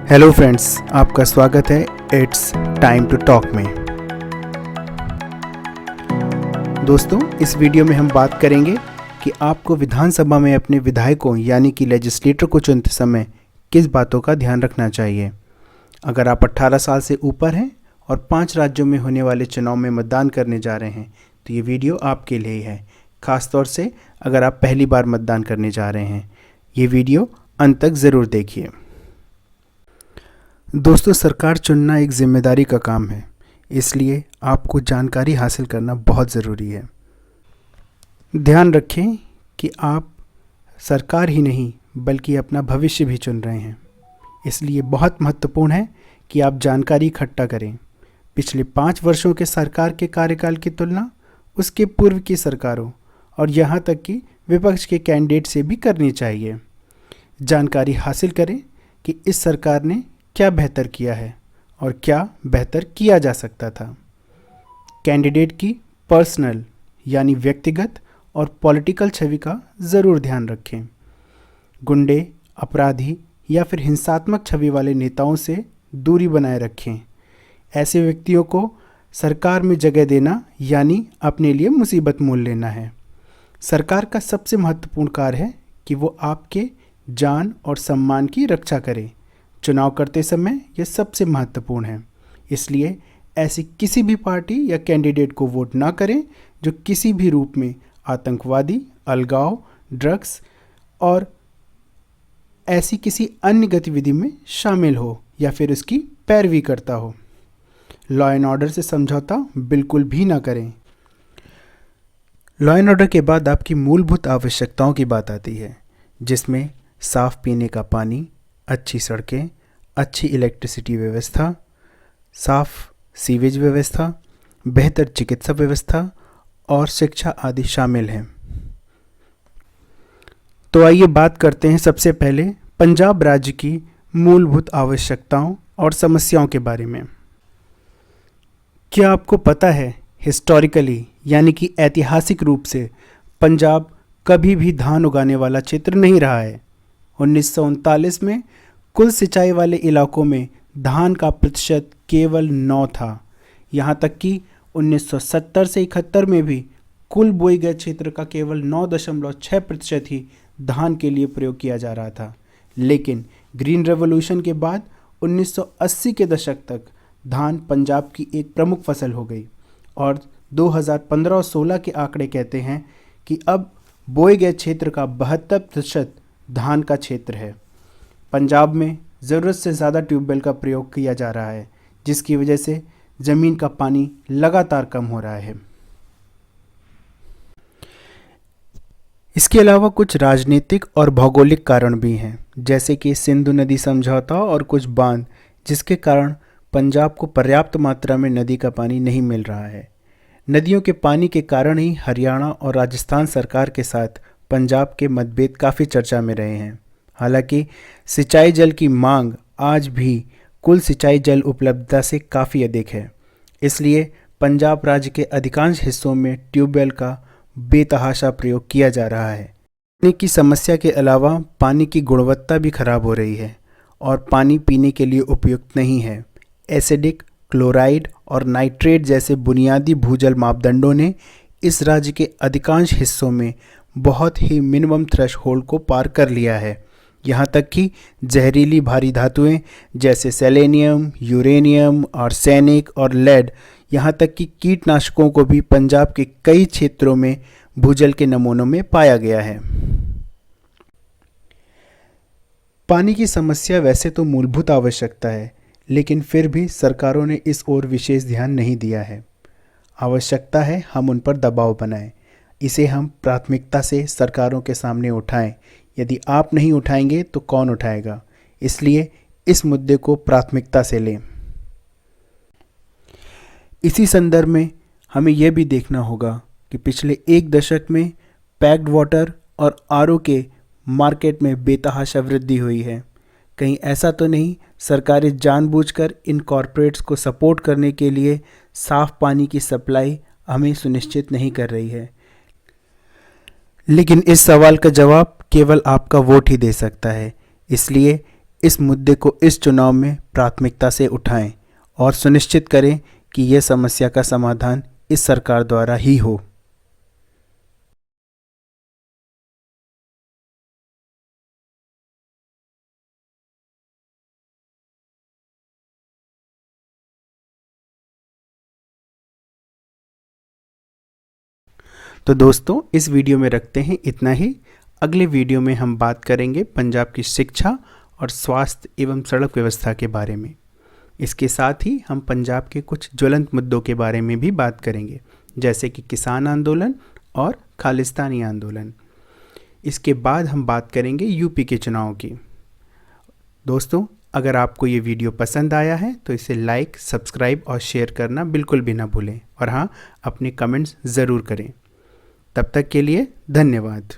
Hello friends, आपका स्वागत है इट्स टाइम टू टॉक में। दोस्तों, इस वीडियो में हम बात करेंगे कि आपको विधानसभा में अपने विधायकों यानी कि लेजिस्लेटर को चुनते समय किस बातों का ध्यान रखना चाहिए। अगर आप 18 साल से ऊपर हैं और 5 राज्यों में होने वाले चुनाव में मतदान करने जा रहे हैं तो ये वीडियो आपके लिए ही है। ख़ास तौर से अगर आप पहली बार मतदान करने जा रहे हैं, ये वीडियो अंत तक ज़रूर देखिए। दोस्तों, सरकार चुनना एक जिम्मेदारी का काम है, इसलिए आपको जानकारी हासिल करना बहुत ज़रूरी है। ध्यान रखें कि आप सरकार ही नहीं बल्कि अपना भविष्य भी चुन रहे हैं, इसलिए बहुत महत्वपूर्ण है कि आप जानकारी इकट्ठा करें। पिछले 5 वर्षों के सरकार के कार्यकाल की तुलना उसके पूर्व की सरकारों और यहाँ तक कि विपक्ष के कैंडिडेट से भी करनी चाहिए। जानकारी हासिल करें कि इस सरकार ने क्या बेहतर किया है और क्या बेहतर किया जा सकता था। कैंडिडेट की पर्सनल यानी व्यक्तिगत और पॉलिटिकल छवि का ज़रूर ध्यान रखें। गुंडे, अपराधी या फिर हिंसात्मक छवि वाले नेताओं से दूरी बनाए रखें। ऐसे व्यक्तियों को सरकार में जगह देना यानी अपने लिए मुसीबत मोल लेना है। सरकार का सबसे महत्वपूर्ण कार्य है कि वो आपके जान और सम्मान की रक्षा करे। चुनाव करते समय यह सबसे महत्वपूर्ण है, इसलिए ऐसी किसी भी पार्टी या कैंडिडेट को वोट ना करें जो किसी भी रूप में आतंकवादी, अलगाव, ड्रग्स और ऐसी किसी अन्य गतिविधि में शामिल हो या फिर उसकी पैरवी करता हो। लॉ एंड ऑर्डर से समझौता बिल्कुल भी ना करें। लॉ एंड ऑर्डर के बाद आपकी मूलभूत आवश्यकताओं की बात आती है, जिसमें साफ़ पीने का पानी, अच्छी सड़कें, अच्छी इलेक्ट्रिसिटी व्यवस्था, साफ सीवेज व्यवस्था, बेहतर चिकित्सा व्यवस्था और शिक्षा आदि शामिल हैं। तो आइए बात करते हैं सबसे पहले पंजाब राज्य की मूलभूत आवश्यकताओं और समस्याओं के बारे में। क्या आपको पता है, हिस्टोरिकली यानी कि ऐतिहासिक रूप से पंजाब कभी भी धान उगाने वाला क्षेत्र नहीं रहा है। 1939 में कुल सिंचाई वाले इलाकों में धान का प्रतिशत केवल 9 था। यहाँ तक कि 1970 से 71 में भी कुल बोए गए क्षेत्र का केवल 9.6% ही धान के लिए प्रयोग किया जा रहा था। लेकिन ग्रीन रेवोल्यूशन के बाद 1980 के दशक तक धान पंजाब की एक प्रमुख फसल हो गई और 2015 और 16 के आंकड़े कहते हैं कि अब बोए गए क्षेत्र का 72% धान का क्षेत्र है। पंजाब में ज़रूरत से ज़्यादा ट्यूबवेल का प्रयोग किया जा रहा है, जिसकी वजह से ज़मीन का पानी लगातार कम हो रहा है। इसके अलावा कुछ राजनीतिक और भौगोलिक कारण भी हैं, जैसे कि सिंधु नदी समझौता और कुछ बांध, जिसके कारण पंजाब को पर्याप्त मात्रा में नदी का पानी नहीं मिल रहा है। नदियों के पानी के कारण ही हरियाणा और राजस्थान सरकार के साथ पंजाब के मतभेद काफ़ी चर्चा में रहे हैं। हालांकि सिंचाई जल की मांग आज भी कुल सिंचाई जल उपलब्धता से काफ़ी अधिक है, इसलिए पंजाब राज्य के अधिकांश हिस्सों में ट्यूबवेल का बेतहाशा प्रयोग किया जा रहा है। पानी की समस्या के अलावा पानी की गुणवत्ता भी खराब हो रही है और पानी पीने के लिए उपयुक्त नहीं है। एसिडिक, क्लोराइड और नाइट्रेट जैसे बुनियादी भूजल मापदंडों ने इस राज्य के अधिकांश हिस्सों में बहुत ही मिनिमम थ्रेशहोल्ड को पार कर लिया है। यहाँ तक कि जहरीली भारी धातुएं जैसे सेलेनियम, यूरेनियम, आर्सेनिक और लेड, यहाँ तक कि कीटनाशकों को भी पंजाब के कई क्षेत्रों में भूजल के नमूनों में पाया गया है। पानी की समस्या वैसे तो मूलभूत आवश्यकता है, लेकिन फिर भी सरकारों ने इस ओर विशेष ध्यान नहीं दिया है। आवश्यकता है हम उन पर दबाव बनाएं, इसे हम प्राथमिकता से सरकारों के सामने उठाएं। यदि आप नहीं उठाएंगे तो कौन उठाएगा, इसलिए इस मुद्दे को प्राथमिकता से लें। इसी संदर्भ में हमें यह भी देखना होगा कि पिछले 1 दशक में पैक्ड वाटर और आरओ के मार्केट में बेतहाशा वृद्धि हुई है। कहीं ऐसा तो नहीं सरकारें जानबूझकर इन कॉरपोरेट्स को सपोर्ट करने के लिए साफ पानी की सप्लाई हमें सुनिश्चित नहीं कर रही है। लेकिन इस सवाल का जवाब केवल आपका वोट ही दे सकता है, इसलिए इस मुद्दे को इस चुनाव में प्राथमिकता से उठाएं और सुनिश्चित करें कि यह समस्या का समाधान इस सरकार द्वारा ही हो। तो दोस्तों, इस वीडियो में रखते हैं इतना ही। अगले वीडियो में हम बात करेंगे पंजाब की शिक्षा और स्वास्थ्य एवं सड़क व्यवस्था के बारे में। इसके साथ ही हम पंजाब के कुछ ज्वलंत मुद्दों के बारे में भी बात करेंगे, जैसे कि किसान आंदोलन और खालिस्तानी आंदोलन। इसके बाद हम बात करेंगे यूपी के चुनाव की। दोस्तों, अगर आपको ये वीडियो पसंद आया है तो इसे लाइक, सब्सक्राइब और शेयर करना बिल्कुल भी ना भूलें। और हाँ, अपने कमेंट्स ज़रूर करें। तब तक के लिए धन्यवाद।